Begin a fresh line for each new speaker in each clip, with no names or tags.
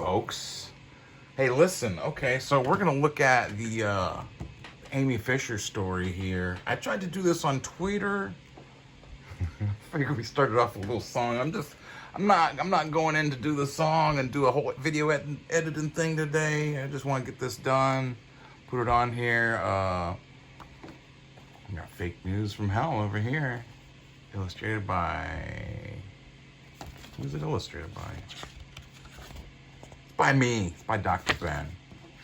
folks. Hey, listen, okay, so we're going to look at the Amy Fisher story here. I tried to do this on Twitter. I figured we started off with a little song. I'm not going in to do the song and do a whole video editing thing today. I just want to get this done, put it on here. We got fake news from hell over here. Illustrated by... Who's it illustrated by? It's by me. It's by Dr.Ben.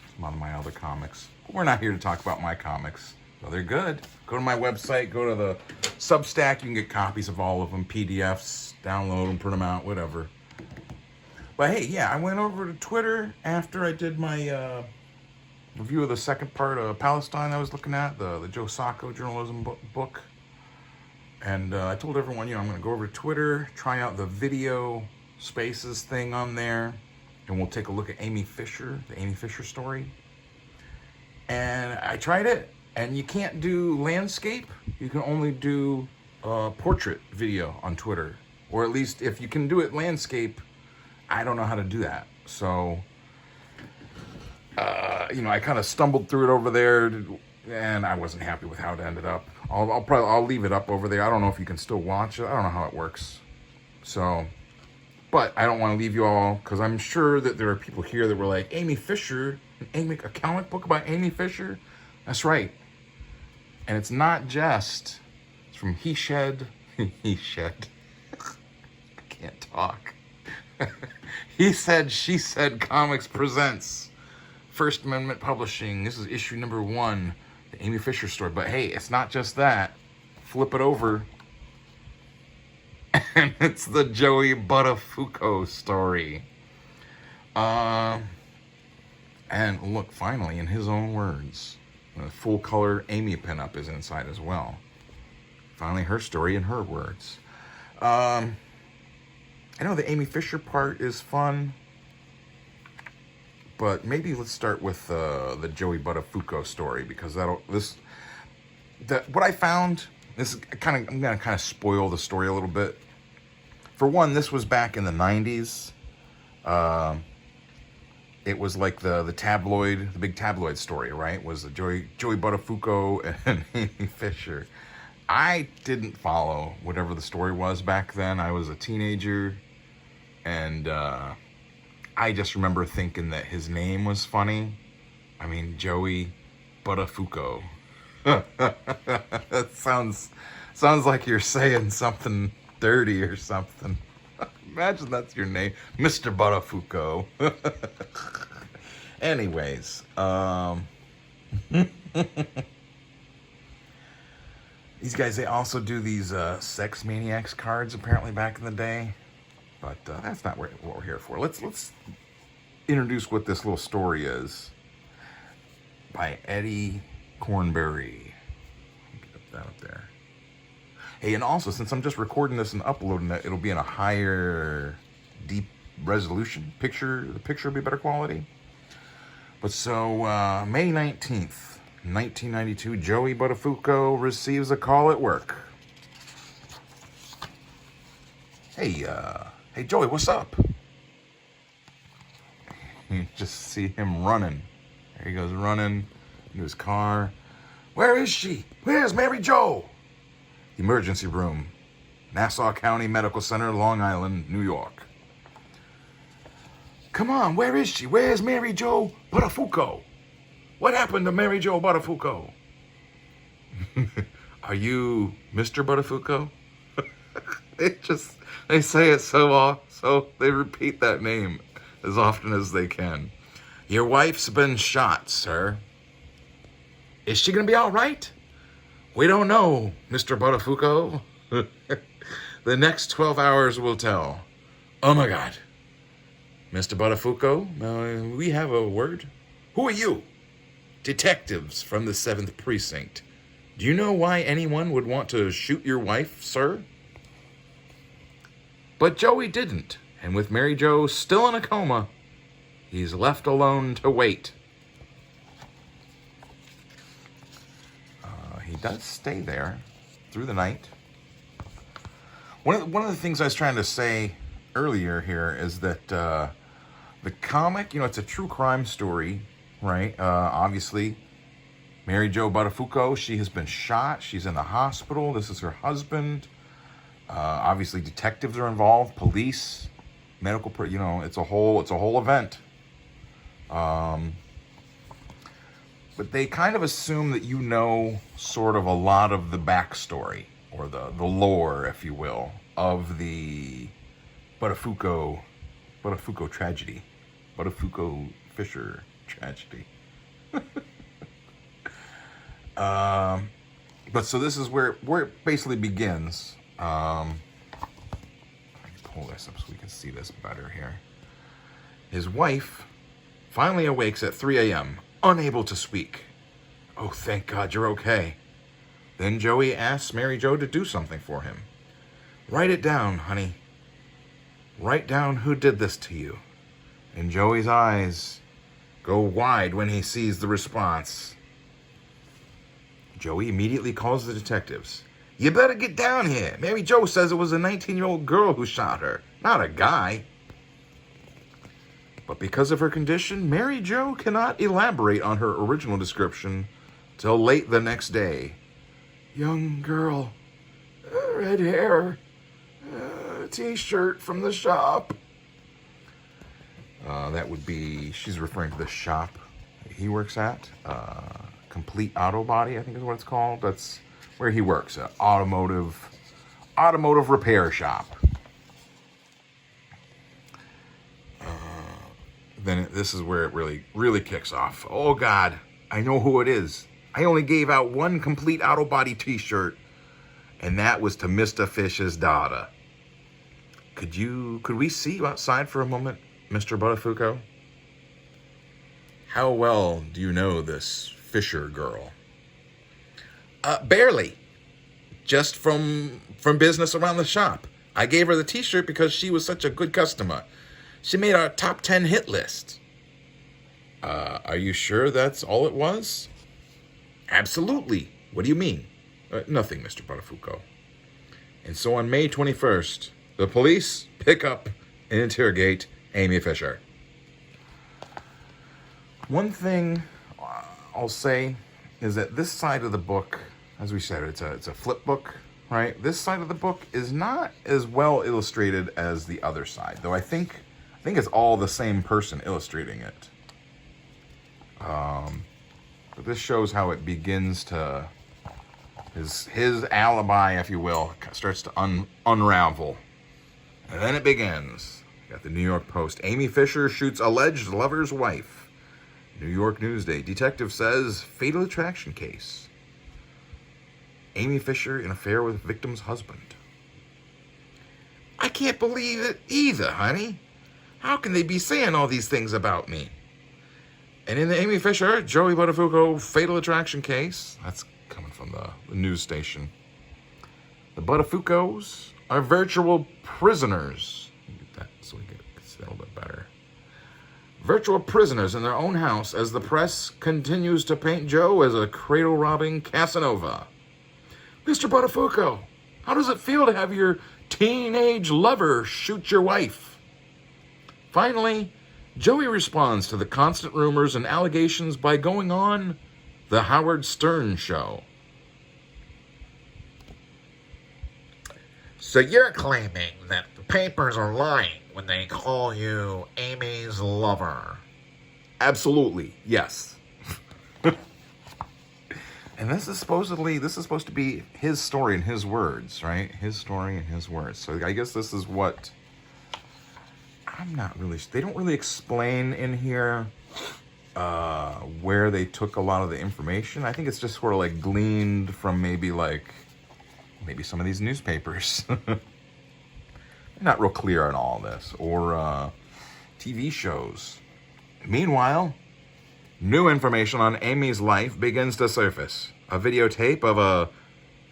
It's one of my other comics. But we're not here to talk about my comics. So they're good. Go to my website. Go to the substack. You can get copies of all of them. PDFs. Download them. Print them out. Whatever. But hey, yeah. I went over to Twitter after I did my review of the second part of Palestine I was looking at. The Joe Sacco journalism book. And I told everyone, I'm going to go over to Twitter, try out the video spaces thing on there, and we'll take a look at Amy Fisher, the Amy Fisher story. And I tried it, and you can't do landscape. You can only do portrait video on Twitter. Or at least if you can do it landscape, I don't know how to do that. So, I kind of stumbled through it over there, and I wasn't happy with how it ended up. I'll leave it up over there. I don't know if you can still watch it. I don't know how it works. So, but I don't want to leave you all, because I'm sure that there are people here that were like, Amy Fisher, a comic book about Amy Fisher? That's right. And it's not just, it's from He Shed. I can't talk. He Said, She Said Comics presents First Amendment Publishing. This is issue number 1. The Amy Fisher story. But hey, it's not just that. Flip it over. And it's the Joey Buttafuoco story. And look, finally, in his own words, a full color Amy pinup is inside as well. Finally, her story in her words. I know the Amy Fisher part is fun. But maybe let's start with the Joey Buttafuoco story, because what I found, I'm gonna kind of spoil the story a little bit. For one, this was back in the 90s. It was like the big tabloid story, right? Was the Joey Buttafuoco and Amy Fisher. I didn't follow whatever the story was back then. I was a teenager, and I just remember thinking that his name was funny. I mean, Joey Buttafuoco. That sounds like you're saying something dirty or something. Imagine that's your name, Mr. Buttafuoco. Anyways, these guys, they also do these Sex Maniacs cards apparently back in the day. But that's not what we're here for. Let's introduce what this little story is by Eddie Cornberry. Get that up there. Hey, and also, since I'm just recording this and uploading it, it'll be in a higher, deep resolution picture. The picture will be better quality. But so, May 19th, 1992, Joey Buttafuoco receives a call at work. Hey, Joey, what's up? You just see him running. There he goes running into his car. Where is she? Where's Mary Jo? Emergency room. Nassau County Medical Center, Long Island, New York. Come on, where is she? Where's Mary Jo Buttafuoco? What happened to Mary Jo Buttafuoco? Are you Mr. Buttafuoco? They say it so they repeat that name as often as they can. Your wife's been shot, sir. Is she gonna be all right? We don't know, Mr. Buttafuoco. The next 12 hours will tell. Oh my God. Mr. Buttafuoco, we have a word. Who are you? Detectives from the 7th Precinct. Do you know why anyone would want to shoot your wife, sir? But Joey didn't, and with Mary Jo still in a coma, he's left alone to wait. He does stay there through the night. One of the things I was trying to say earlier here is that The comic, it's a true crime story, right? Obviously, Mary Jo Buttafuoco, she has been shot. She's in the hospital. This is her husband. Obviously, detectives are involved, police, medical, it's a whole event. But they kind of assume that sort of a lot of the backstory, or the lore, if you will, of the Buttafuoco tragedy. Buttafuoco Fisher tragedy. But so this is where it basically begins. Let me pull this up so we can see this better here. His wife finally awakes at 3 a.m., unable to speak. Oh, thank God you're okay. Then Joey asks Mary Jo to do something for him. Write it down, honey. Write down who did this to you. And Joey's eyes go wide when he sees the response. Joey immediately calls the detectives. You better get down here. Mary Jo says it was a 19-year-old girl who shot her, not a guy. But because of her condition, Mary Jo cannot elaborate on her original description till late the next day. Young girl, red hair, t-shirt from the shop. That would be, she's referring to the shop he works at. Complete Auto Body, I think is what it's called. That's where he works, an automotive repair shop. Then this is where it really kicks off. Oh God, I know who it is. I only gave out one Complete Auto Body t-shirt, and that was to Mr. Fisher's daughter. Could we see you outside for a moment, Mr. Buttafuoco? How well do you know this Fisher girl? Barely. Just from business around the shop. I gave her the t-shirt because she was such a good customer. She made our top 10 hit list. Are you sure that's all it was? Absolutely. What do you mean? Nothing, Mr. Buttafuoco. And so on May 21st, the police pick up and interrogate Amy Fisher. One thing I'll say is that this side of the book, as we said, it's a flip book, right? This side of the book is not as well illustrated as the other side, though I think it's all the same person illustrating it. But this shows how it begins to, his alibi, if you will, starts to unravel. And then it begins. You got the New York Post. Amy Fisher shoots alleged lover's wife. New York Newsday. Detective says fatal attraction case. Amy Fisher in affair with victim's husband. I can't believe it either, honey. How can they be saying all these things about me? And in the Amy Fisher, Joey Buttafuoco fatal attraction case, that's coming from the news station. The Buttafuocos are virtual prisoners. Get that so we can see that a little bit better. Virtual prisoners in their own house as the press continues to paint Joe as a cradle-robbing Casanova. Mr. Buttafuoco, how does it feel to have your teenage lover shoot your wife? Finally, Joey responds to the constant rumors and allegations by going on The Howard Stern Show. So you're claiming that the papers are lying when they call you Amy's lover? Absolutely, yes. And this is supposed to be his story and his words, right? His story and his words. So I guess this is what... they don't really explain in here where they took a lot of the information. I think it's just sort of like gleaned from maybe some of these newspapers. Not real clear on all this. Or TV shows. Meanwhile, new information on Amy's life begins to surface. A videotape of a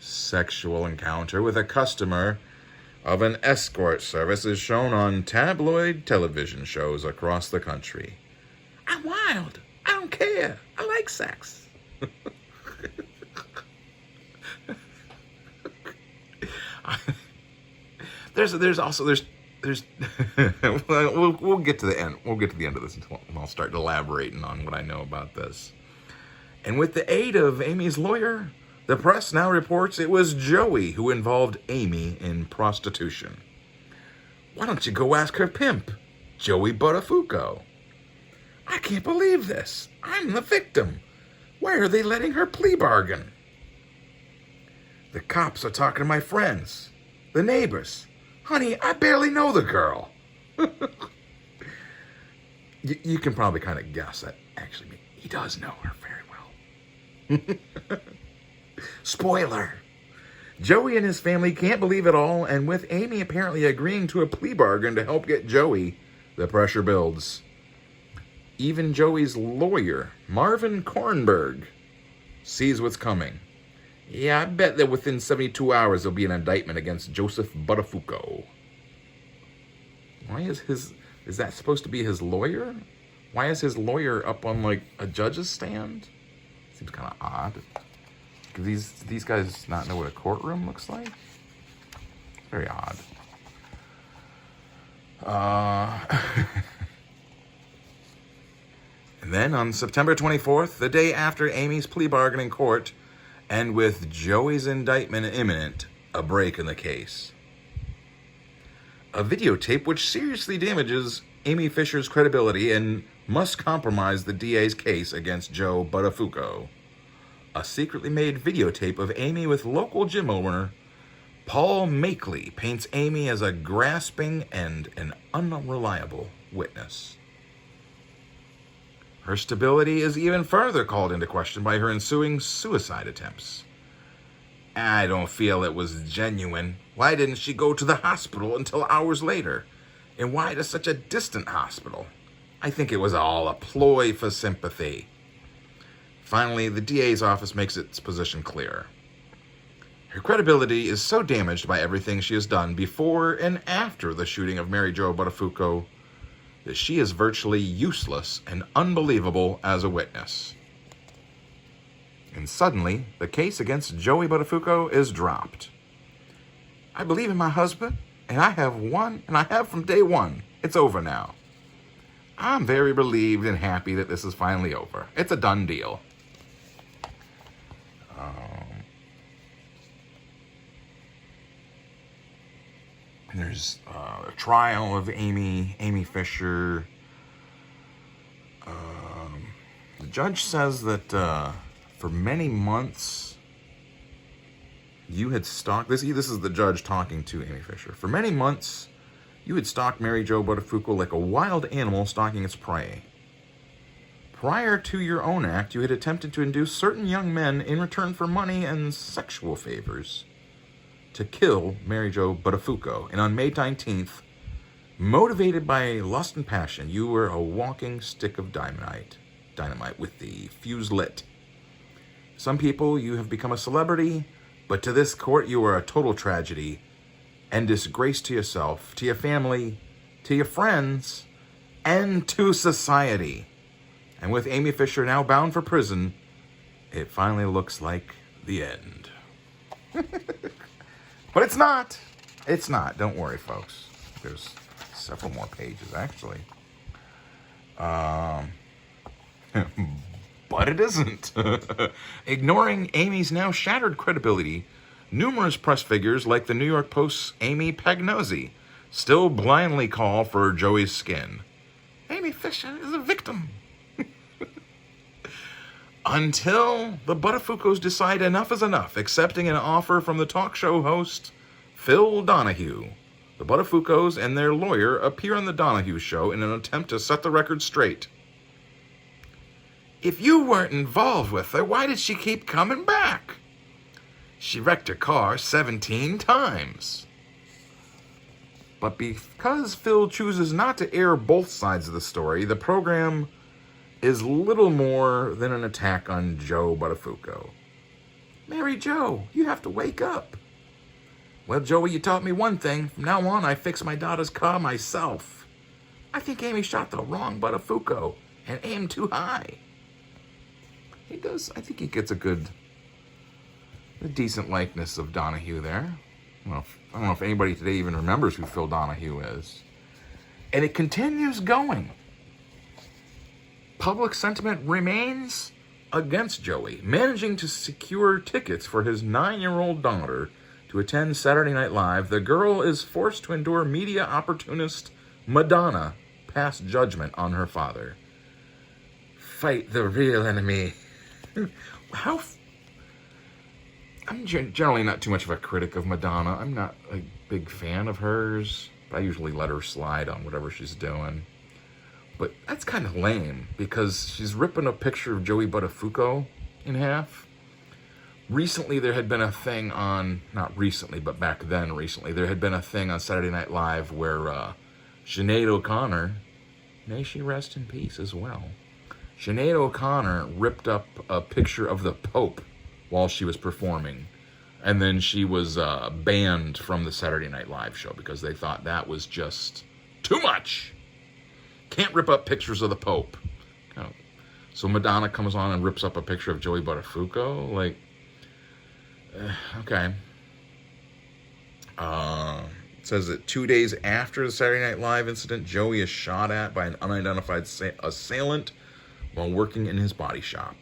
sexual encounter with a customer of an escort service is shown on tabloid television shows across the country. I'm wild. I don't care. I like sex. There's there's we'll get to the end. We'll get to the end of this and I'll start elaborating on what I know about this. And with the aid of Amy's lawyer, the press now reports it was Joey who involved Amy in prostitution. Why don't you go ask her pimp, Joey Buttafuoco? I can't believe this. I'm the victim. Why are they letting her plea bargain? The cops are talking to my friends, the neighbors. Honey, I barely know the girl. You can probably kind of guess that actually he does know her very well. Spoiler. Joey and his family can't believe it all, and with Amy apparently agreeing to a plea bargain to help get Joey, the pressure builds. Even Joey's lawyer, Marvin Kornberg, sees what's coming. Yeah, I bet that within 72 hours there'll be an indictment against Joseph Buttafuoco. Why is that supposed to be his lawyer? Why is his lawyer up on, like, a judge's stand? Seems kind of odd. Do these guys not know what a courtroom looks like? Very odd. And then on September 24th, the day after Amy's plea bargain in court, and with Joey's indictment imminent, a break in the case. A videotape which seriously damages Amy Fisher's credibility and must compromise the DA's case against Joe Buttafuoco. A secretly made videotape of Amy with local gym owner Paul Makeley paints Amy as a grasping and an unreliable witness. Her stability is even further called into question by her ensuing suicide attempts. I don't feel it was genuine. Why didn't she go to the hospital until hours later? And why to such a distant hospital? I think it was all a ploy for sympathy. Finally, the DA's office makes its position clear. Her credibility is so damaged by everything she has done before and after the shooting of Mary Jo Buttafuoco that she is virtually useless and unbelievable as a witness. And suddenly, the case against Joey Buttafuoco is dropped. I believe in my husband, and I have won, and I have from day one. It's over now. I'm very relieved and happy that this is finally over. It's a done deal. And there's a trial of Amy Fisher. The judge says that for many months you had stalked, this is the judge talking to Amy Fisher. For many months, you had stalked Mary Jo Buttafuoco like a wild animal stalking its prey. Prior to your own act, you had attempted to induce certain young men in return for money and sexual favors to kill Mary Jo Buttafuoco. And on May 19th, motivated by lust and passion, you were a walking stick of dynamite with the fuse lit. Some people, you have become a celebrity, but to this court, you are a total tragedy and disgrace to yourself, to your family, to your friends, and to society. And with Amy Fisher now bound for prison, it finally looks like the end. But it's not. It's not. Don't worry, folks. There's several more pages, actually. But it isn't. Ignoring Amy's now shattered credibility, numerous press figures like the New York Post's Amy Pagnozzi still blindly call for Joey's skin. Amy Fisher is a victim. Until the Buttafuocos decide enough is enough, accepting an offer from the talk show host, Phil Donahue. The Buttafuocos and their lawyer appear on the Donahue show in an attempt to set the record straight. If you weren't involved with her, why did she keep coming back? She wrecked her car 17 times. But because Phil chooses not to air both sides of the story, the program is little more than an attack on Joe Buttafuoco. Mary Jo, you have to wake up. Well, Joey, you taught me one thing. From now on, I fix my daughter's car myself. I think Amy shot the wrong Buttafuoco and aimed too high. He does. I think he gets a decent likeness of Donahue there. I don't know if anybody today even remembers who Phil Donahue is. And it continues going. Public sentiment remains against Joey, managing to secure tickets for his 9-year-old daughter to attend Saturday Night Live. The girl is forced to endure media opportunist Madonna pass judgment on her father. Fight the real enemy. I'm generally not too much of a critic of Madonna. I'm not a big fan of hers. I usually let her slide on whatever she's doing. But that's kind of lame, because she's ripping a picture of Joey Buttafuoco in half. Recently, there had been a thing on, not recently, but back then recently, there had been a thing on Saturday Night Live where Sinead O'Connor, may she rest in peace as well, Sinead O'Connor ripped up a picture of the Pope while she was performing. And then she was banned from the Saturday Night Live show because they thought that was just too much. Can't rip up pictures of the Pope. Oh. So Madonna comes on and rips up a picture of Joey Buttafuoco. Like, okay. It says that 2 days after the Saturday Night Live incident, Joey is shot at by an unidentified assailant while working in his body shop.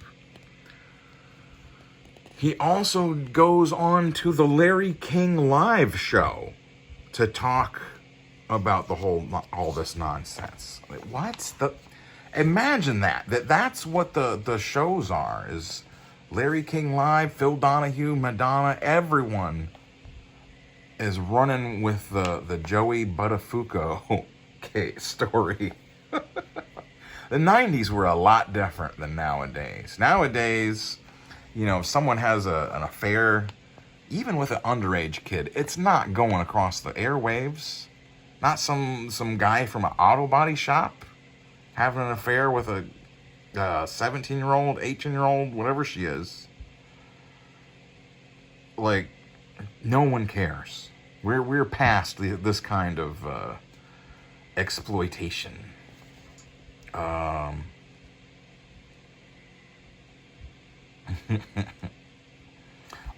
He also goes on to the Larry King Live show to talk about all this nonsense. What? Imagine that's what the shows are, is Larry King Live, Phil Donahue, Madonna, everyone is running with the Joey Buttafuoco story. The 90s were a lot different than nowadays. Nowadays, if someone has an affair, even with an underage kid, it's not going across the airwaves. Not some guy from an auto body shop having an affair with a 17-year-old, 18-year-old, whatever she is. Like, no one cares. We're past this kind of exploitation.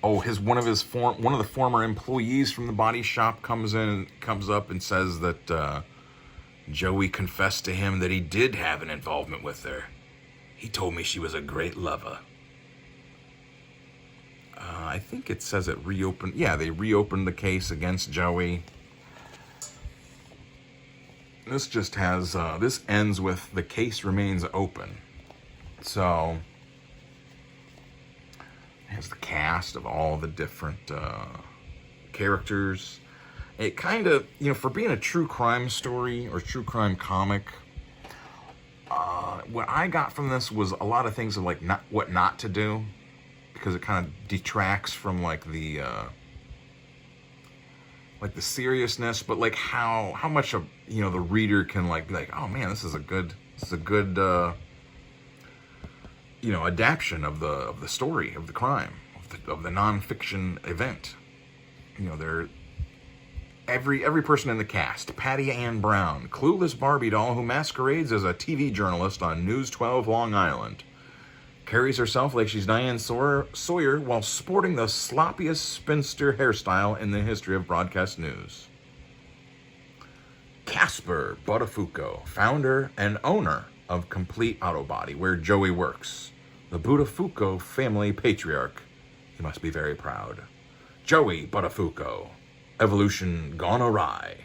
Oh, one of the former employees from the body shop comes up and says that Joey confessed to him that he did have an involvement with her. He told me she was a great lover. I think it says it reopened. Yeah, they reopened the case against Joey. This just has, this ends with the case remains open. So, it has the cast of all the different characters. It kind of, for being a true crime story or true crime comic, what I got from this was a lot of things of like what not to do, because it kind of detracts from like the seriousness, but like how much of the reader can like be like, oh man, this is a good adaptation of the story of the crime of the nonfiction event. Every person in the cast: Patty Ann Brown, clueless Barbie doll who masquerades as a TV journalist on News 12 Long Island, carries herself like she's Diane Sawyer while sporting the sloppiest spinster hairstyle in the history of broadcast news. Casper Buttafuoco, founder and owner of Complete Auto Body, where Joey works. The Buttafuoco family patriarch. He must be very proud. Joey Buttafuoco. Evolution gone awry.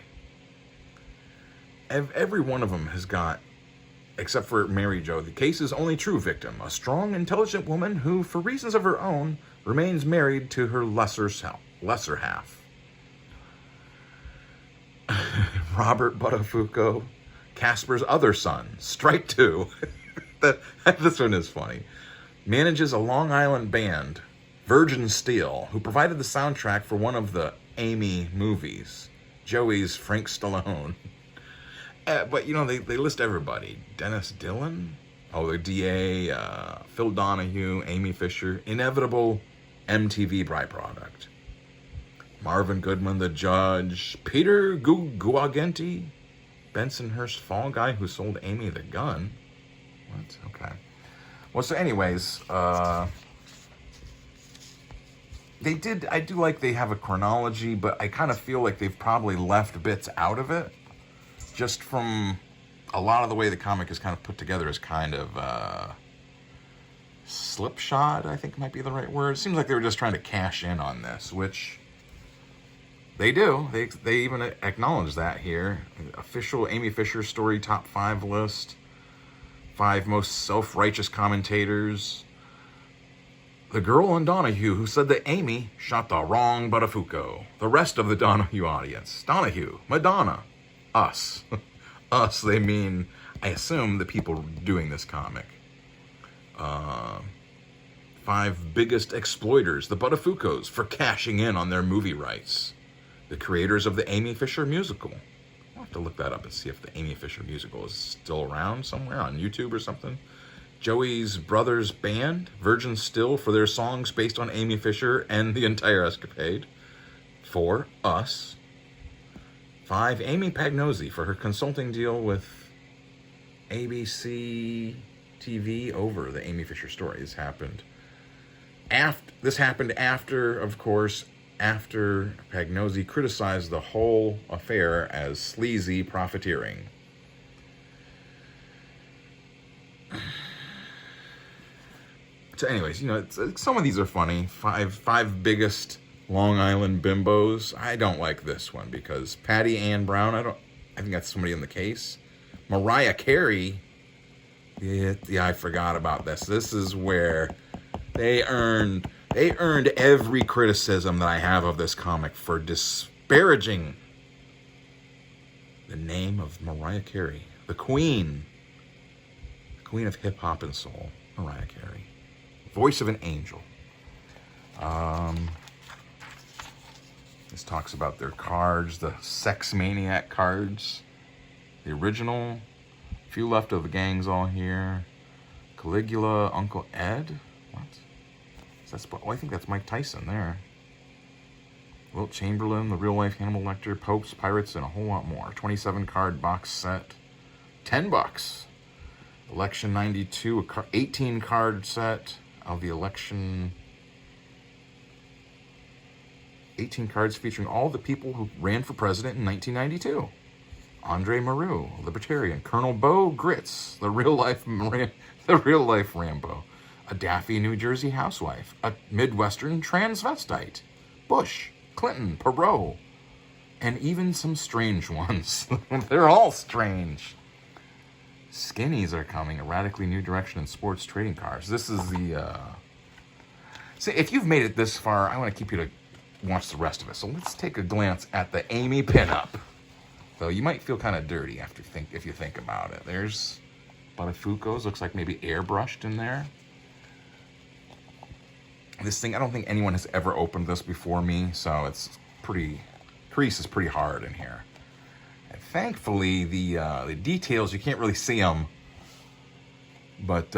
Every one of them has got, except for Mary Jo, the case's only true victim, a strong, intelligent woman who, for reasons of her own, remains married to her lesser half. Robert Buttafuoco, Casper's other son, strike two. This one is funny. Manages a Long Island band, Virgin Steel, who provided the soundtrack for one of the Amy movies, Joey's Frank Stallone. But they list everybody. Dennis Dillon, the DA, Phil Donahue, Amy Fisher, inevitable MTV byproduct. Marvin Goodman, the judge. Peter Guagenti, Bensonhurst fall guy who sold Amy the gun. What? Okay. Well, so anyways, they did, I do like they have a chronology, but I kind of feel like they've probably left bits out of it. Just from a lot of the way the comic is kind of put together is kind of slipshod, I think might be the right word. It seems like they were just trying to cash in on this, which they do. They even acknowledge that here. Official Amy Fisher story top 5 list. 5 most self-righteous commentators. The girl on Donahue who said that Amy shot the wrong Buttafuoco. The rest of the Donahue audience. Donahue, Madonna, us. Us, they mean, I assume, the people doing this comic. 5 biggest exploiters, the Buttafuocos, for cashing in on their movie rights. The creators of the Amy Fisher musical. I'll have to look that up and see if the Amy Fisher musical is still around somewhere on YouTube or something. Joey's Brothers Band, Virgin Still, for their songs based on Amy Fisher and the entire escapade. 4, Us. 5, Amy Pagnozzi for her consulting deal with ABC TV over the Amy Fisher story. This happened after, of course, after Pagnozzi criticized the whole affair as sleazy profiteering. So anyways, some of these are funny. Five biggest Long Island bimbos. I don't like this one because Patty Ann Brown, I think that's somebody in the case. Mariah Carey, yeah, I forgot about this. This is where they earned every criticism that I have of this comic for disparaging the name of Mariah Carey, the queen of hip hop and soul, Mariah Carey. Voice of an angel. This talks about their cards, the Sex Maniac cards. The original. A few left of the gangs all here. Caligula, Uncle Ed. What? I think that's Mike Tyson there. Wilt Chamberlain, the real life Hannibal Lecter, Popes, Pirates, and a whole lot more. 27 card box set. $10. Election 92, 18 card set of the election. 18 cards featuring all the people who ran for president in 1992. Andre Maru, Libertarian. Colonel Bo Gritz, the real life Rambo. A Daffy, New Jersey housewife. A Midwestern transvestite. Bush, Clinton, Perot. And even some strange ones. They're all strange. Skinnies are coming. A radically new direction in sports trading cards. This is the... See, if you've made it this far, I want to keep you to watch the rest of it. So let's take a glance at the Amy pinup. Though you might feel kind of dirty if you think about it. There's Buttafuocos. Looks like maybe airbrushed in there. This thing, I don't think anyone has ever opened this before me, so it's crease is pretty hard in here. And thankfully, the details, you can't really see them, but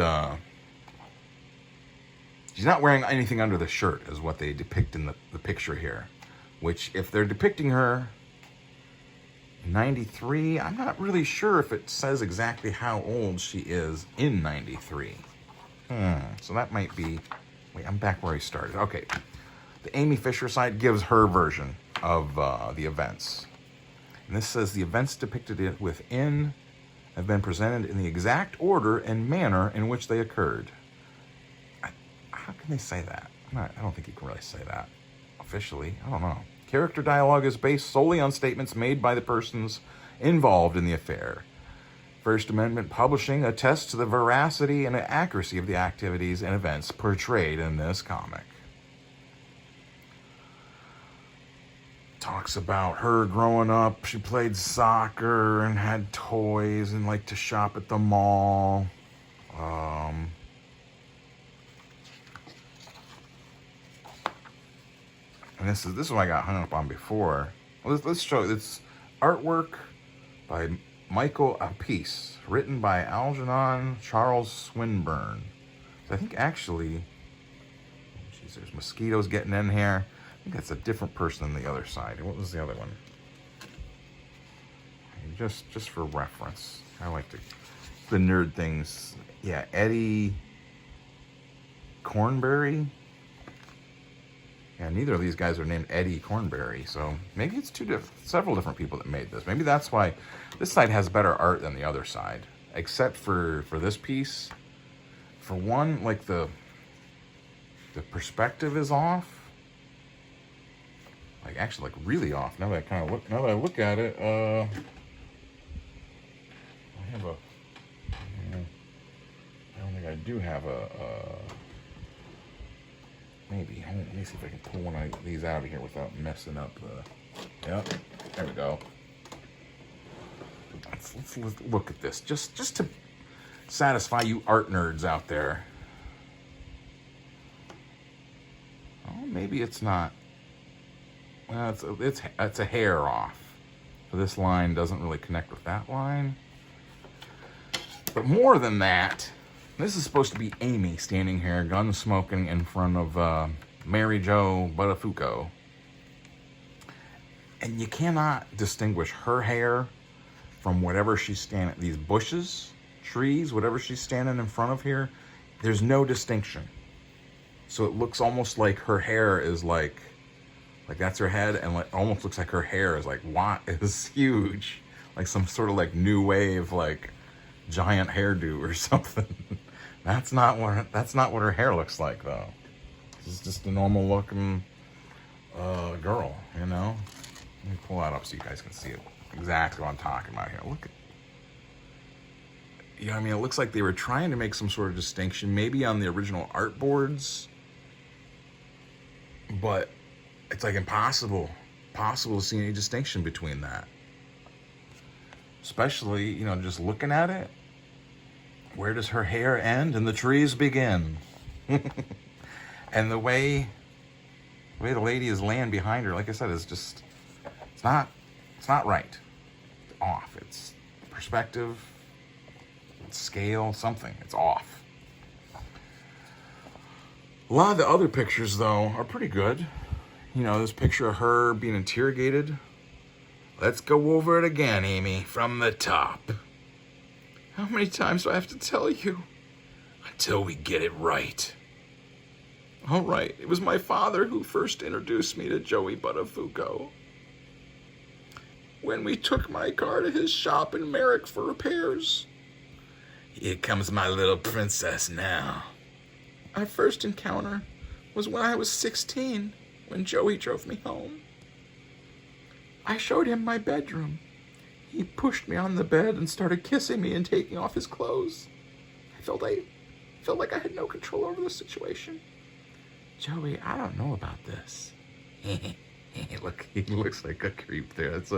she's not wearing anything under the shirt, is what they depict in the picture here. Which, if they're depicting her in 93, I'm not really sure if it says exactly how old she is in 93. So that might be... Wait, I'm back where I started. Okay. The Amy Fisher side gives her version of the events. And this says the events depicted within have been presented in the exact order and manner in which they occurred. How can they say that? I don't think you can really say that officially. I don't know. Character dialogue is based solely on statements made by the persons involved in the affair. First Amendment publishing attests to the veracity and accuracy of the activities and events portrayed in this comic. Talks about her growing up. She played soccer and had toys and liked to shop at the mall. And this is what I got hung up on before. Let's show this artwork by Michael Appice, written by Algernon Charles Swinburne. So I think actually, geez, there's mosquitoes getting in here. I think that's a different person than the other side. What was the other one? Just for reference, I like the nerd things. Yeah, Eddie Cornbury. And neither of these guys are named Eddie Cornberry, so maybe it's several different people that made this. Maybe that's why this side has better art than the other side, except for this piece. For one, like the perspective is off, like actually like really off. Now that I look at it, I don't think I do have maybe. Let me see if I can pull one of these out of here without messing up the. Yep, there we go. Let's look at this just to satisfy you art nerds out there. Oh, maybe it's not. Well, it's a hair off. So this line doesn't really connect with that line. But more than that, this is supposed to be Amy standing here, gun smoking in front of Mary Jo Buttafuoco. And you cannot distinguish her hair from whatever she's standing, these bushes, trees, whatever she's standing in front of here. There's no distinction. So it looks almost like her hair is like that's her head, and like almost looks like her hair is like is huge, like some sort of like new wave like giant hairdo or something. That's not what her hair looks like though. This is just a normal looking girl, you know. Let me pull that up so you guys can see it exactly what I'm talking about here. Look at, you know what I mean? It looks like they were trying to make some sort of distinction, maybe on the original art boards, but it's like impossible to see any distinction between that. Especially, you know, just looking at it. Where does her hair end and the trees begin? And the way the lady is laying behind her, like I said, is just, it's not right. It's off. It's perspective, it's scale, something. It's off. A lot of the other pictures, though, are pretty good. You know, this picture of her being interrogated. Let's go over it again, Amy, from the top. How many times do I have to tell you? Until we get it right. All right, it was my father who first introduced me to Joey Buttafuoco. When we took my car to his shop in Merrick for repairs. Here comes my little princess now. Our first encounter was when I was 16, when Joey drove me home. I showed him my bedroom. He pushed me on the bed and started kissing me and taking off his clothes. I felt like I had no control over the situation. Joey, I don't know about this. Look, he looks like a creep there. It's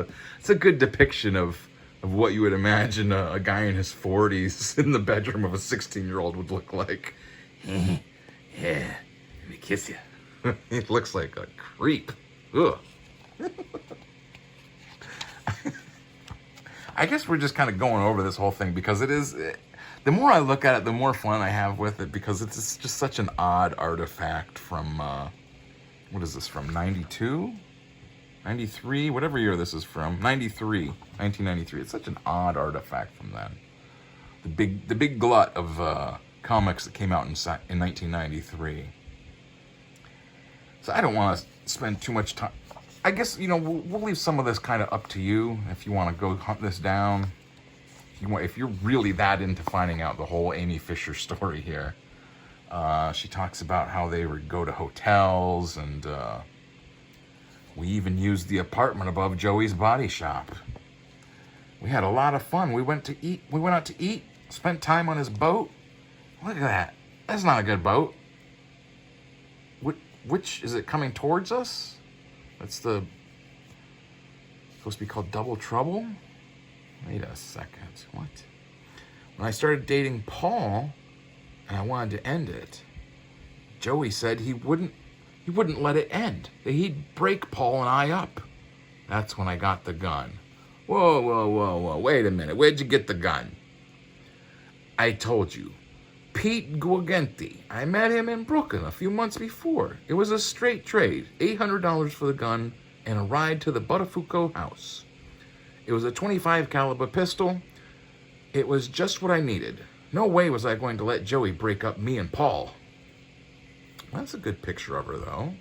a good depiction of what you would imagine a guy in his 40s in the bedroom of a 16-year-old would look like. Yeah, let me kiss you. He looks like a creep. Ugh. I guess we're just kind of going over this whole thing because the more I look at it, the more fun I have with it, because it's just such an odd artifact from, what is this, from 92? 93? Whatever year this is from. 1993. It's such an odd artifact from then. The big glut of comics that came out in 1993. So I don't want to spend too much time. I guess, you know, we'll leave some of this kind of up to you if you want to go hunt this down. If you're really that into finding out the whole Amy Fisher story here. She talks about how they would go to hotels, and we even used the apartment above Joey's body shop. We had a lot of fun. We went out to eat, spent time on his boat. Look at that. That's not a good boat. Which is it coming towards us? That's supposed to be called Double Trouble? Wait a second. What? When I started dating Paul and I wanted to end it, Joey said he wouldn't let it end. That he'd break Paul and I up. That's when I got the gun. Whoa. Wait a minute. Where'd you get the gun? I told you. Pete Guagenti. I met him in Brooklyn a few months before. It was a straight trade. $800 for the gun and a ride to the Buttafuoco house. It was a .25 caliber pistol. It was just what I needed. No way was I going to let Joey break up me and Paul. That's a good picture of her, though.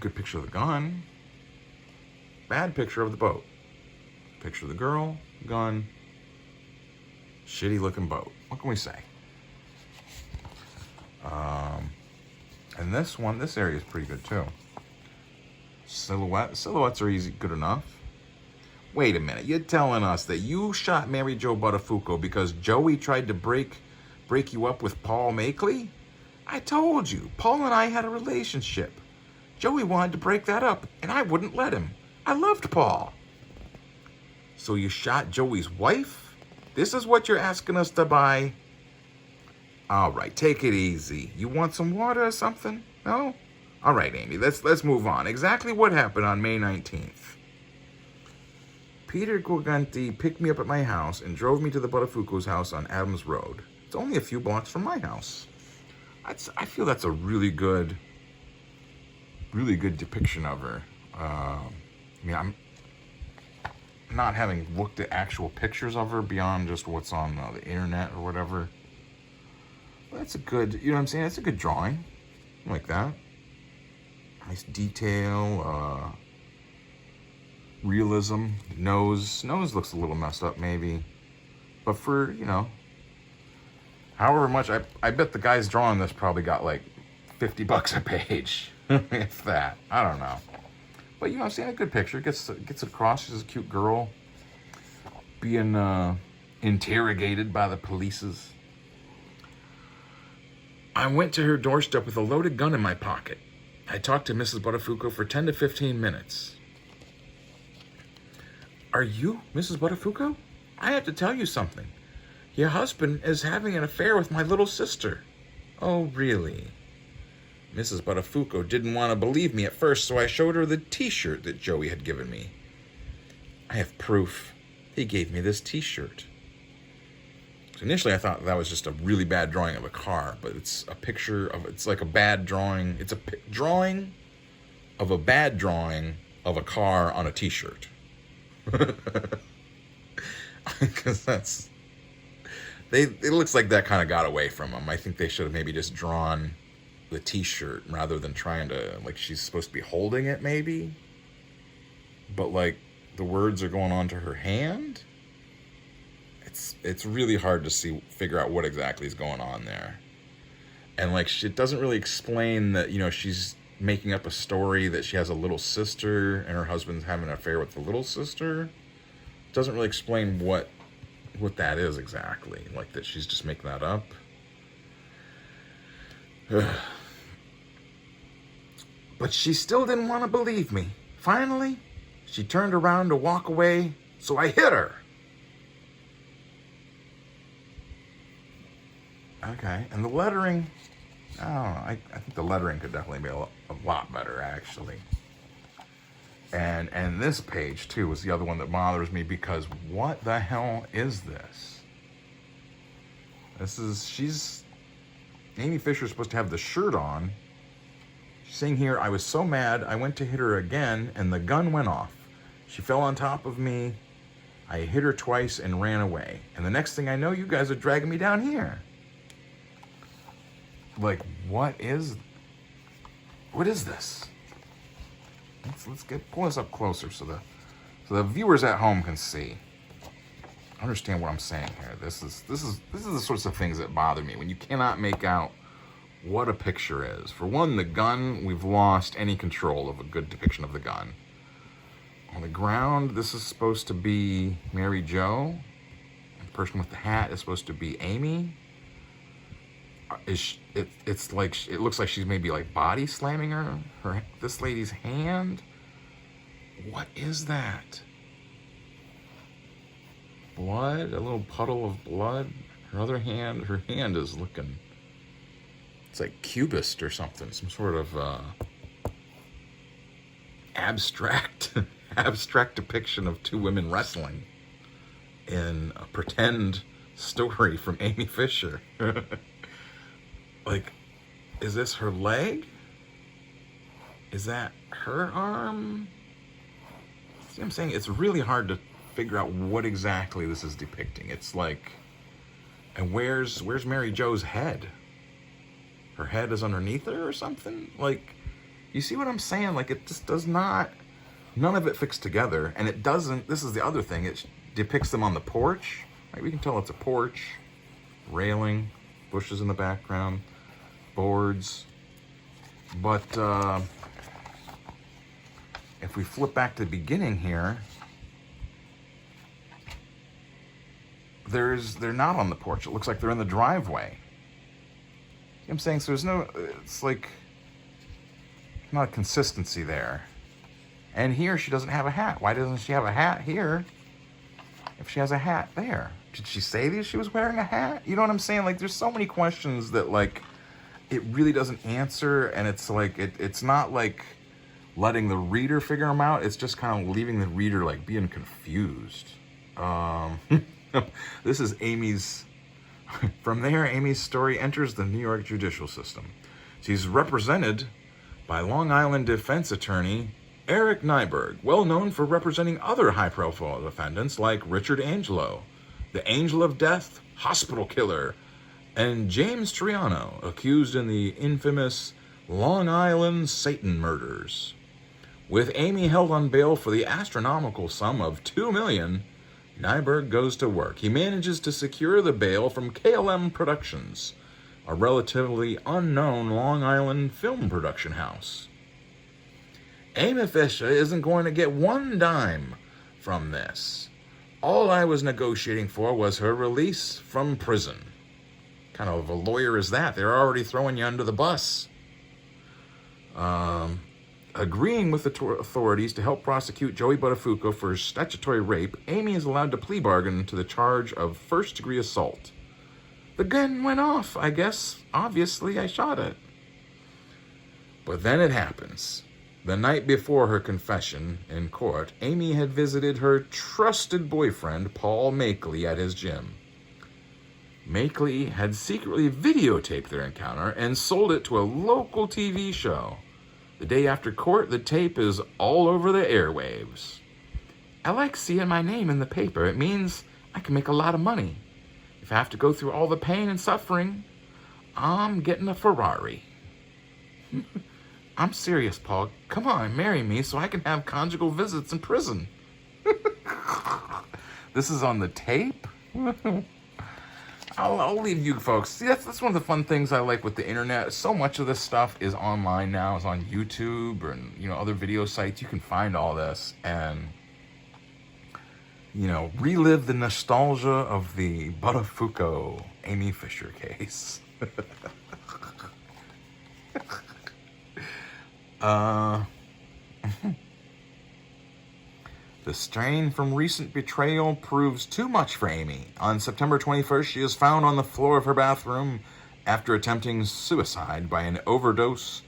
Good picture of the gun. Bad picture of the boat. Picture of the girl, gun. Shitty looking boat. What can we say? And this area is pretty good too. Silhouettes are easy, good enough. Wait a minute, you're telling us that you shot Mary Jo Buttafuoco because Joey tried to break you up with Paul Makeley? I told you, Paul and I had a relationship. Joey wanted to break that up, and I wouldn't let him. I loved Paul. So you shot Joey's wife? This is what you're asking us to buy? All right, take it easy. You want some water or something? No? All right, Amy, let's move on. Exactly what happened on May 19th. Peter Gorganti picked me up at my house and drove me to the Buttafuoco's house on Adams Road. It's only a few blocks from my house. I feel that's a really good depiction of her. I mean, I'm not having looked at actual pictures of her beyond just what's on the internet or whatever. But that's a good, you know what I'm saying? That's a good drawing. I like that. Nice detail, realism. Nose looks a little messed up maybe. But for, you know, however much, I bet the guys drawing this probably got like $50 a page. If that. I don't know. But, you know, I'm saying, a good picture. Gets it across. She's a cute girl being interrogated by the polices. I went to her doorstep with a loaded gun in my pocket. I talked to Mrs. Buttafuoco for 10 to 15 minutes. Are you Mrs. Buttafuoco? I have to tell you something. Your husband is having an affair with my little sister. Oh, really? Mrs. Buttafuoco didn't want to believe me at first, so I showed her the t-shirt that Joey had given me. I have proof. He gave me this t-shirt. So initially I thought that was just a really bad drawing of a car, but it's a picture of, it's like a bad drawing. It's a drawing of a bad drawing of a car on a t-shirt. Because that's, it looks like that kind of got away from them. I think they should have maybe just drawn the t-shirt rather than trying to, like, she's supposed to be holding it maybe, but like the words are going on to her hand. It's really hard to figure out what exactly is going on there. And like, it doesn't really explain that, you know, she's making up a story that she has a little sister and her husband's having an affair with the little sister. It doesn't really explain what that is exactly. Like, that she's just making that up. But she still didn't want to believe me. Finally, she turned around to walk away, so I hit her. Okay, and the lettering, I don't know, I think the lettering could definitely be a lot better, actually. And this page, too, is the other one that bothers me, because what the hell is this? Amy Fisher's supposed to have the shirt on. She's saying here, I was so mad, I went to hit her again, and the gun went off. She fell on top of me. I hit her twice and ran away. And the next thing I know, you guys are dragging me down here. Like, what is this? Let's pull this up closer so the viewers at home can see. Understand what I'm saying here. This is the sorts of things that bother me when you cannot make out what a picture is. For one, the gun, we've lost any control of a good depiction of the gun. On the ground, this is supposed to be Mary Jo. The person with the hat is supposed to be Amy. It's like, it looks like she's maybe like body slamming this lady's hand. What is that? Blood, a little puddle of blood. Her hand is looking, it's like cubist or something, some sort of abstract depiction of two women wrestling in a pretend story from Amy Fisher. Like, is this her leg? Is that her arm? See what I'm saying? It's really hard to figure out what exactly this is depicting. It's like, and where's Mary Jo's head? Her head is underneath her or something? Like, You see what I'm saying? Like, it just does not, none of it fits together. And it doesn't, this is the other thing, it depicts them on the porch. Right? We can tell it's a porch, railing, bushes in the background, boards. But if we flip back to the beginning here, they're not on the porch. It looks like they're in the driveway. You know what I'm saying? So there's no, it's like, not a consistency there. And here she doesn't have a hat. Why doesn't she have a hat here if she has a hat there? Did she say that she was wearing a hat? You know what I'm saying? Like, there's so many questions that, like, it really doesn't answer, and it's like, it's not like letting the reader figure them out. It's just kind of leaving the reader, like, being confused. This is Amy's. From there, Amy's story enters the New York judicial system. She's represented by Long Island defense attorney Eric Nyberg, well known for representing other high-profile defendants like Richard Angelo, the Angel of Death, Hospital Killer, and James Triano, accused in the infamous Long Island Satan murders. With Amy held on bail for the astronomical sum of $2 million, Nyberg goes to work. He manages to secure the bail from KLM Productions, a relatively unknown Long Island film production house. Amy Fisher isn't going to get one dime from this. All I was negotiating for was her release from prison. Kind of a lawyer is that? They're already throwing you under the bus. Agreeing with the authorities to help prosecute Joey Buttafuoco for statutory rape, Amy is allowed to plea bargain to the charge of first-degree assault. The gun went off, I guess. Obviously, I shot it. But then it happens. The night before her confession in court, Amy had visited her trusted boyfriend, Paul Makeley, at his gym. Makeley had secretly videotaped their encounter and sold it to a local TV show. The day after court, the tape is all over the airwaves. I like seeing my name in the paper. It means I can make a lot of money. If I have to go through all the pain and suffering, I'm getting a Ferrari. I'm serious, Paul. Come on, marry me so I can have conjugal visits in prison. This is on the tape? I'll leave you folks. See, that's one of the fun things I like with the internet. So much of this stuff is online now. It's on YouTube and, you know, other video sites. You can find all this and, you know, relive the nostalgia of the Buttafuoco Amy Fisher case. The strain from recent betrayal proves too much for Amy. On September 21st, she is found on the floor of her bathroom after attempting suicide by an overdose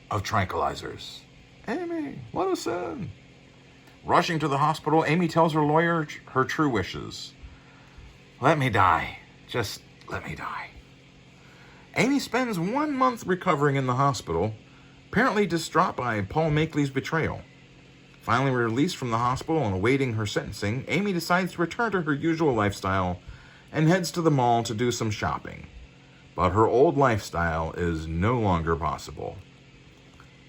of tranquilizers. Amy, let us in. Rushing to the hospital, Amy tells her lawyer her true wishes. Let me die. Just let me die. Amy spends 1 month recovering in the hospital, apparently distraught by Paul Makeley's betrayal. Finally released from the hospital and awaiting her sentencing, Amy decides to return to her usual lifestyle and heads to the mall to do some shopping. But her old lifestyle is no longer possible.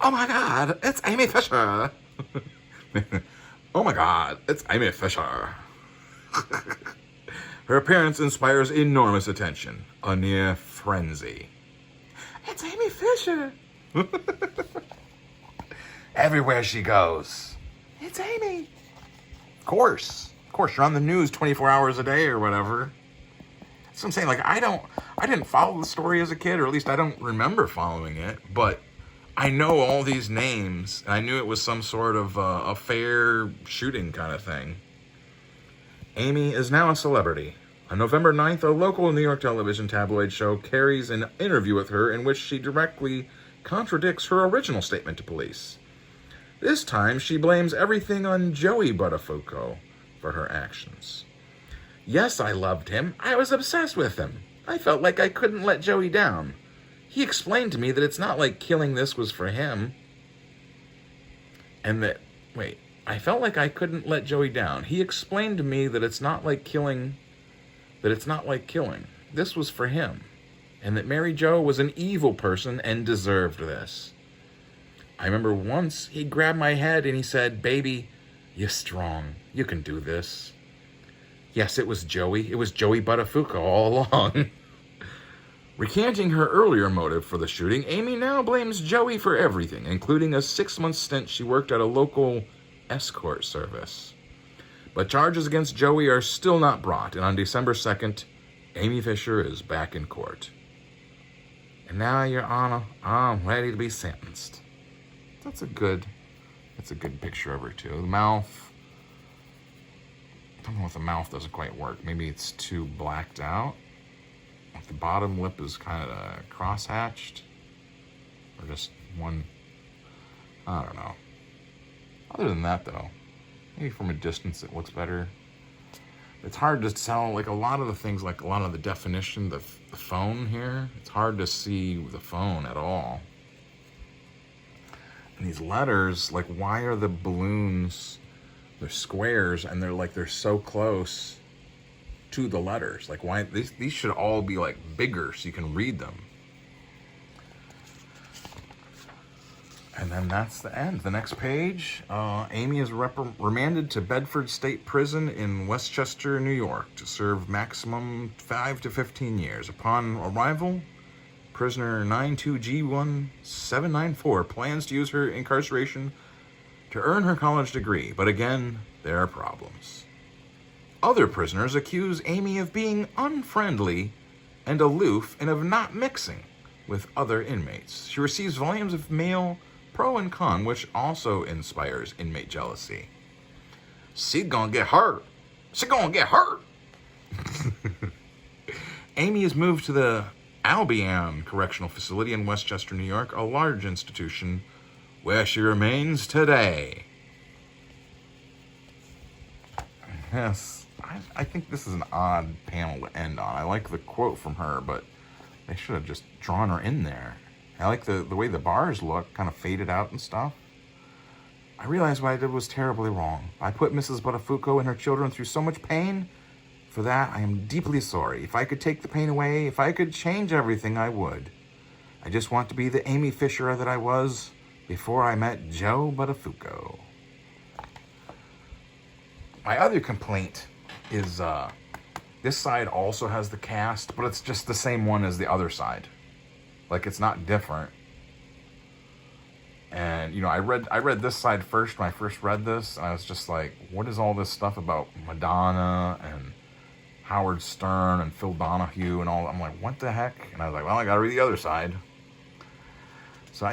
Oh my God, it's Amy Fisher! Oh my God, it's Amy Fisher! Her appearance inspires enormous attention, a near frenzy. It's Amy Fisher! Everywhere she goes. It's Amy. Of course, you're on the news 24 hours a day or whatever. That's what I'm saying. Like, I didn't follow the story as a kid, or at least I don't remember following it, but I know all these names, and I knew it was some sort of a fair shooting kind of thing. Amy is now a celebrity. On November 9th, a local New York television tabloid show carries an interview with her in which she directly contradicts her original statement to police. This time, she blames everything on Joey Buttafuoco for her actions. Yes, I loved him. I was obsessed with him. I felt like I couldn't let Joey down. He explained to me that it's not like killing this was for him. And that, I felt like I couldn't let Joey down. He explained to me that it's not like killing. This was for him. And that Mary Jo was an evil person and deserved this. I remember once he grabbed my head and he said, "Baby, you're strong. You can do this." Yes, it was Joey. It was Joey Buttafuoco all along. Recanting her earlier motive for the shooting, Amy now blames Joey for everything, including a 6-month stint she worked at a local escort service. But charges against Joey are still not brought, and on December 2nd, Amy Fisher is back in court. And now, Your Honor, I'm ready to be sentenced. That's a good picture of her, too. The mouth, I don't know if the mouth doesn't quite work. Maybe it's too blacked out. The bottom lip is kind of cross-hatched. Or just one, I don't know. Other than that, though, maybe from a distance it looks better. It's hard to tell, like a lot of the things, like a lot of the definition, the phone here, it's hard to see the phone at all. And these letters, like why are the balloons, they're squares and they're so close to the letters? Like why, these should all be like bigger so you can read them. And then that's the end. The next page, Amy is remanded to Bedford State Prison in Westchester, New York to serve maximum 5 to 15 years. Upon arrival, prisoner 92G1794 plans to use her incarceration to earn her college degree. But again, there are problems. Other prisoners accuse Amy of being unfriendly and aloof and of not mixing with other inmates. She receives volumes of mail, pro and con, which also inspires inmate jealousy. She gonna get hurt. She gonna get hurt. Amy is moved to the Albion Correctional Facility in Westchester, New York, a large institution where she remains today. Yes, I think this is an odd panel to end on. I like the quote from her, but they should have just drawn her in there. I like the way the bars look, kind of faded out and stuff. I realized what I did was terribly wrong. I put Mrs. Buttafuoco and her children through so much pain. For that, I am deeply sorry. If I could take the pain away, if I could change everything, I would. I just want to be the Amy Fisher that I was before I met Joe Buttafuoco. My other complaint is this side also has the cast, but it's just the same one as the other side. Like, it's not different. And, you know, I read this side first when I first read this, and I was just like, what is all this stuff about Madonna and Howard Stern and Phil Donahue and all? I'm like, what the heck? And I was like, well, I gotta read the other side. So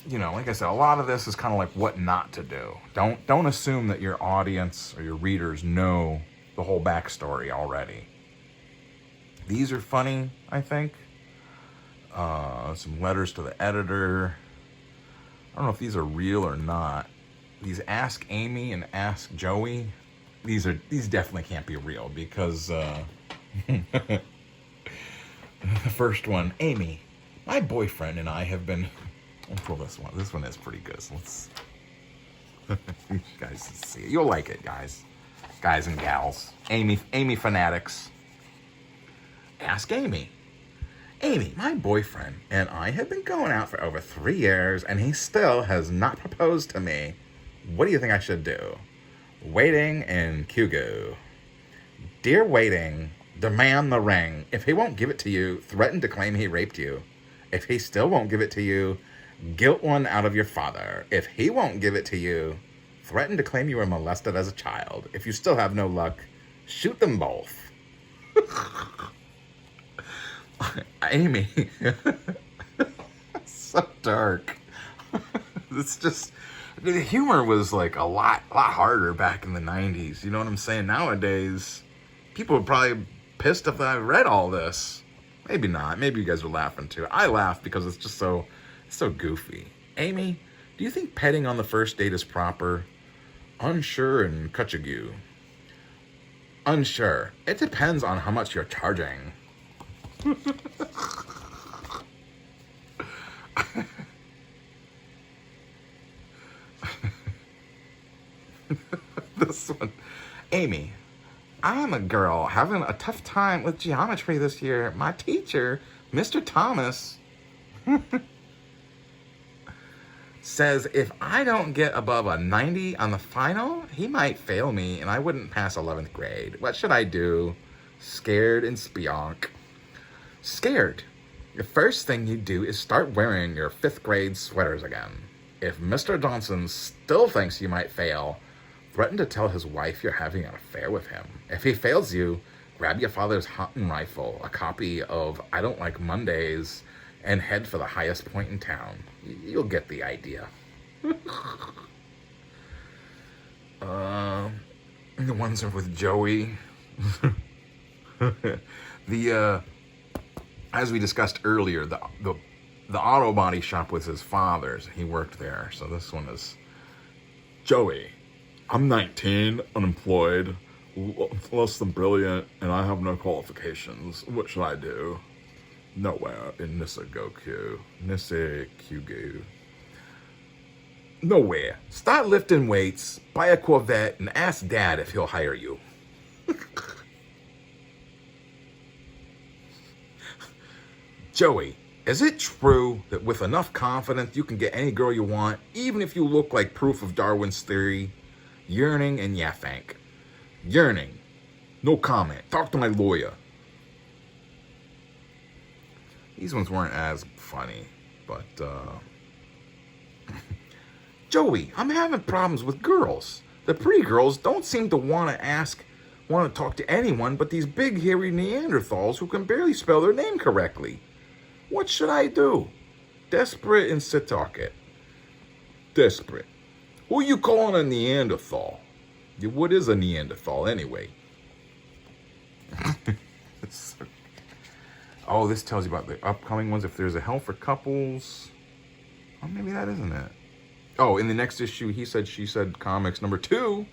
you know, like I said, a lot of this is kind of like what not to do. Don't assume that your audience or your readers know the whole backstory already. These are funny, I think. Some letters to the editor. I don't know if these are real or not. These Ask Amy and Ask Joey, these definitely can't be real because the first one, Amy, my boyfriend and I have been. I'll pull this one. This one is pretty good. So let's you guys see it. You'll like it, guys and gals. Amy fanatics. Ask Amy. Amy, my boyfriend and I have been going out for over 3 years, and he still has not proposed to me. What do you think I should do? Waiting in Hugo. Dear Waiting, demand the ring. If he won't give it to you, threaten to claim he raped you. If he still won't give it to you, guilt one out of your father. If he won't give it to you, threaten to claim you were molested as a child. If you still have no luck, shoot them both. Amy. So dark. It's just, the humor was like a lot harder back in the 90s. You know what I'm saying? Nowadays, people are probably pissed if I read all this. Maybe not. Maybe you guys are laughing too. I laugh because it's just so goofy. Amy, do you think petting on the first date is proper? Unsure and Kutchagu. Unsure. It depends on how much you're charging. This one. Amy, I'm a girl having a tough time with geometry this year. My teacher, Mr. Thomas, says if I don't get above a 90 on the final, he might fail me and I wouldn't pass 11th grade. What should I do? Scared and spionk. Scared. The first thing you do is start wearing your 5th grade sweaters again. If Mr. Johnson still thinks you might fail, threaten to tell his wife you're having an affair with him. If he fails you, grab your father's hunting rifle, a copy of I Don't Like Mondays, and head for the highest point in town. You'll get the idea. The ones are with Joey. As we discussed earlier, the auto body shop was his father's. He worked there. So this one is Joey. I'm 19, unemployed, less than brilliant, and I have no qualifications. What should I do? Nowhere in Nisagoku. Nisakugu. Nowhere. Start lifting weights, buy a Corvette, and ask Dad if he'll hire you. Joey, is it true that with enough confidence you can get any girl you want, even if you look like proof of Darwin's theory? Yearning and Yafank. Yearning. No comment. Talk to my lawyer. These ones weren't as funny, but, Joey, I'm having problems with girls. The pretty girls don't seem to want to talk to anyone but these big, hairy Neanderthals who can barely spell their name correctly. What should I do? Desperate and Setauket. Desperate. Who are you calling a Neanderthal? What is a Neanderthal, anyway? Oh, this tells you about the upcoming ones. If there's a Hell for Couples. Oh, maybe that isn't it. Oh, in the next issue, He Said, She Said Comics #2,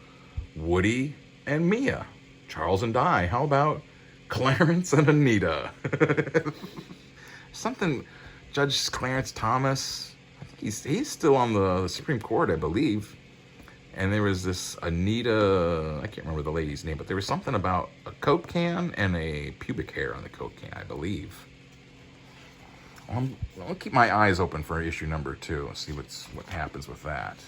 Woody and Mia. Charles and Di. How about Clarence and Anita? Something, Judge Clarence Thomas, I think he's still on the Supreme Court, I believe. And there was this Anita, I can't remember the lady's name, but there was something about a Coke can and a pubic hair on the Coke can, I believe. I'll keep my eyes open for issue #2 and see what happens with that.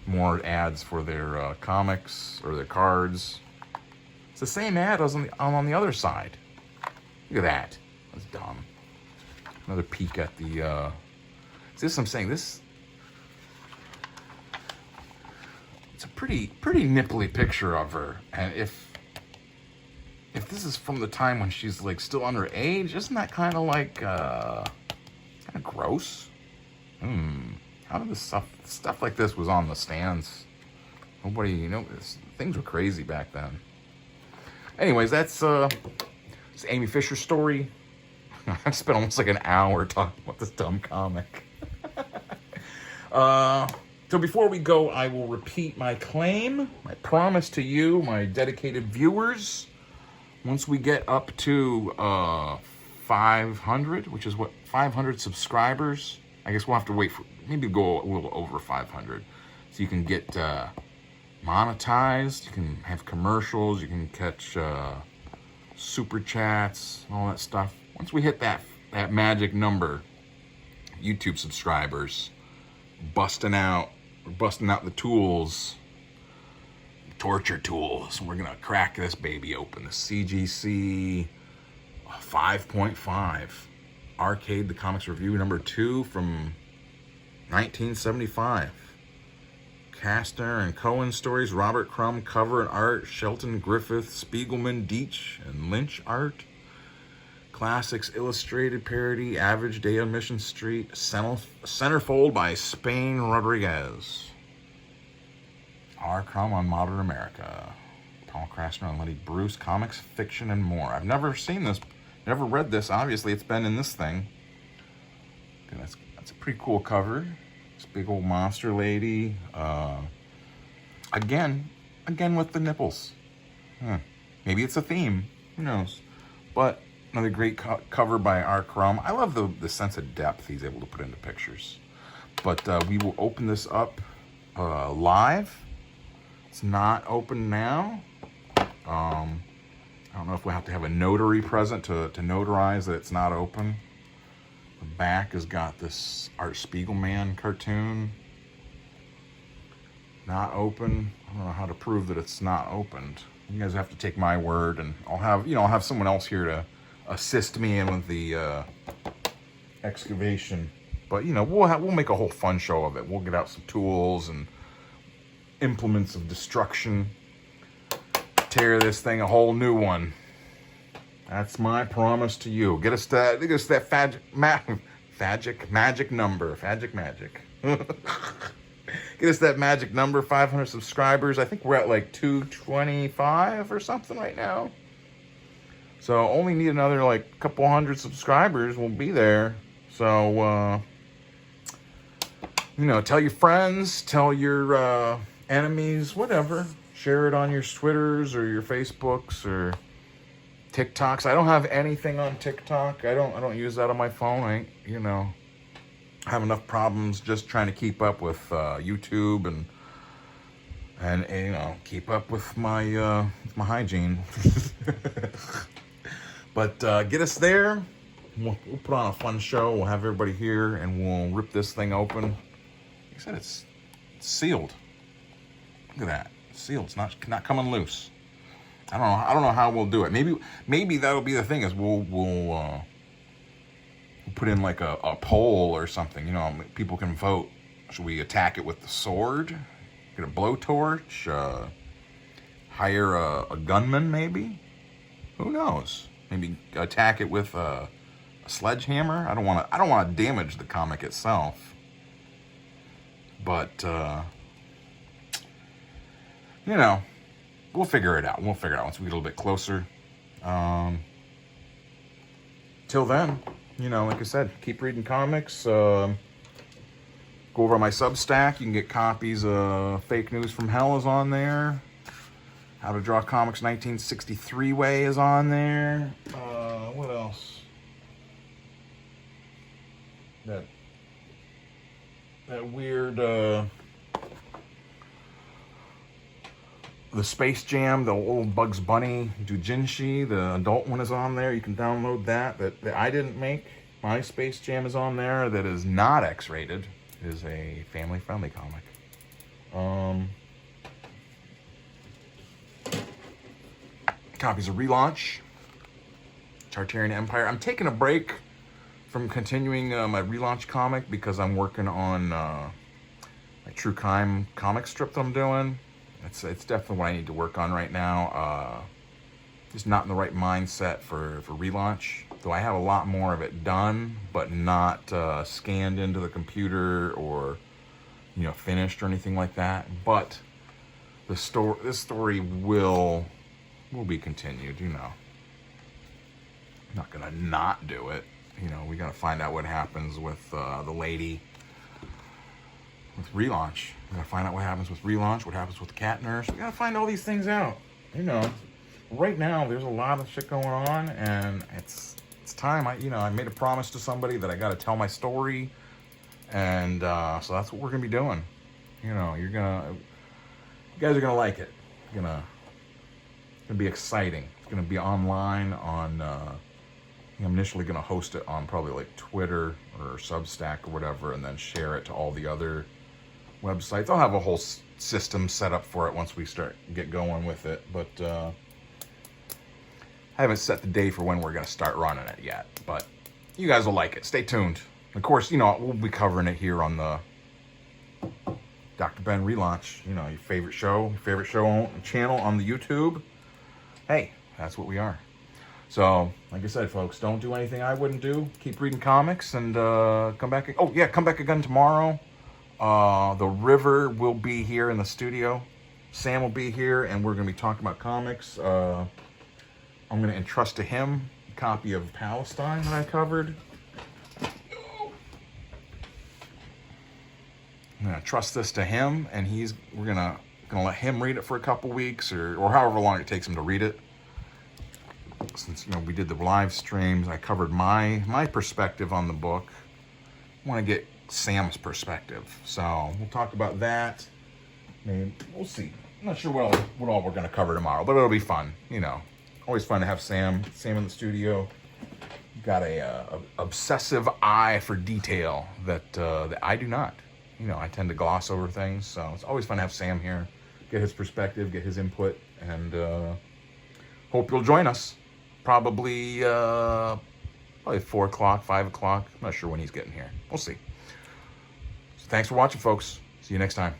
More ads for their comics or their cards. It's the same ad as on the other side. Look at that. That's dumb. Another peek at the, this I'm saying, this, it's a pretty nipply picture of her. And if this is from the time when she's like still underage, isn't that kind of like, kind of gross? How did this stuff like this was on the stands? Nobody, things were crazy back then. Anyways, that's Amy Fisher's story. I've spent almost like an hour talking about this dumb comic. So before we go, I will repeat my claim, my promise to you, my dedicated viewers. Once we get up to 500, which is 500 subscribers, I guess we'll have to wait for, maybe go a little over 500. So you can get monetized, you can have commercials, you can catch super chats, all that stuff. Once we hit that magic number, YouTube subscribers, busting out the tools, torture tools. We're gonna crack this baby open. The CGC 5.5 Arcade, the Comics Review #2 from 1975. Kastner and Cohen stories, Robert Crumb cover and art, Shelton Griffith, Spiegelman, Deitch, and Lynch art. Classics Illustrated parody, Average Day on Mission Street, Centerfold by Spain Rodriguez. R. Crumb on Modern America. Paul Krasner and Letty Bruce, Comics, Fiction, and More. I've never seen this, never read this. Obviously, it's been in this thing. Okay, that's a pretty cool cover. This big old monster lady. Again with the nipples. Maybe it's a theme. Who knows? But another great cover by R. Crumb. I love the sense of depth he's able to put into pictures. But we will open this up live. It's not open now. I don't know if we have to have a notary present to notarize that it's not open. The back has got this Art Spiegelman cartoon. not open. I don't know how to prove that it's not opened. You guys have to take my word, and I'll have someone else here to assist me in with the excavation. But we'll make a whole fun show of it. We'll get out some tools and implements of destruction, tear this thing a whole new one. That's my promise to you. Get us that magic number. Get us that magic number, 500 subscribers. I think we're at like 225 or something right now. So only need another like couple hundred subscribers. We'll be there. So, tell your friends, tell your enemies, whatever. Share it on your Twitters or your Facebooks or TikToks. I don't have anything on TikTok. I don't use that on my phone. I have enough problems just trying to keep up with YouTube and keep up with my hygiene. But get us there. We'll put on a fun show. We'll have everybody here, and we'll rip this thing open. Like I said, it's sealed. Look at that. It's sealed. It's not coming loose. I don't know how we'll do it. Maybe that'll be the thing, is we'll put in like a poll or something. People can vote. Should we attack it with the sword? Get a blowtorch? Hire a gunman, maybe? Who knows? Maybe attack it with a sledgehammer. I don't want to damage the comic itself, but we'll figure it out. We'll figure it out once we get a little bit closer. Till then, like I said, keep reading comics. Go over to my Substack. You can get copies of Fake News from Hell is on there. How to Draw Comics 1963 Way is on there. What else? That weird the Space Jam, the old Bugs Bunny doujinshi, the adult one is on there. You can download that I didn't make. My Space Jam is on there. That is not X-rated. It is a family-friendly comic. Copies of Relaunch, Tartarian Empire. I'm taking a break from continuing my Relaunch comic because I'm working on a true crime comic strip that I'm doing. It's definitely what I need to work on right now. Just not in the right mindset for Relaunch. Though I have a lot more of it done, but not scanned into the computer or finished or anything like that. But this story will be continued. I'm not gonna not do it. We gotta find out what happens with the lady with Relaunch. We gotta find out what happens with Relaunch, what happens with the cat nurse. We gotta find all these things out. Right now there's a lot of shit going on, and it's time. I made a promise to somebody that I gotta tell my story, and so that's what we're gonna be doing. You guys are gonna like it. It's gonna be exciting. It's gonna be online on. I'm initially gonna host it on probably like Twitter or Substack or whatever, and then share it to all the other websites. I'll have a whole system set up for it once we get going with it, but I haven't set the day for when we're gonna start running it yet. But you guys will like it. Stay tuned. Of course, we'll be covering it here on the Dr.Ben Relaunch. Your favorite show channel on the YouTube. Hey, that's what we are. So, like I said, folks, don't do anything I wouldn't do. Keep reading comics and come back. Oh, yeah, come back again tomorrow. The River will be here in the studio. Sam will be here, and we're going to be talking about comics. I'm going to entrust to him a copy of Palestine that I covered. I'm going to trust this to him, and we're going to let him read it for a couple weeks or however long it takes him to read it. Since we did the live streams, I covered my perspective on the book. I want to get Sam's perspective, so we'll talk about that. Maybe we'll see. I'm not sure what all we're going to cover tomorrow, but it'll be fun. Always fun to have Sam in the studio. Got a obsessive eye for detail that I do not. you know, I tend to gloss over things. So it's always fun to have Sam here, get his perspective, get his input, and hope you'll join us. Probably 4 o'clock, 5 o'clock. I'm not sure when he's getting here. We'll see. So thanks for watching, folks. See you next time.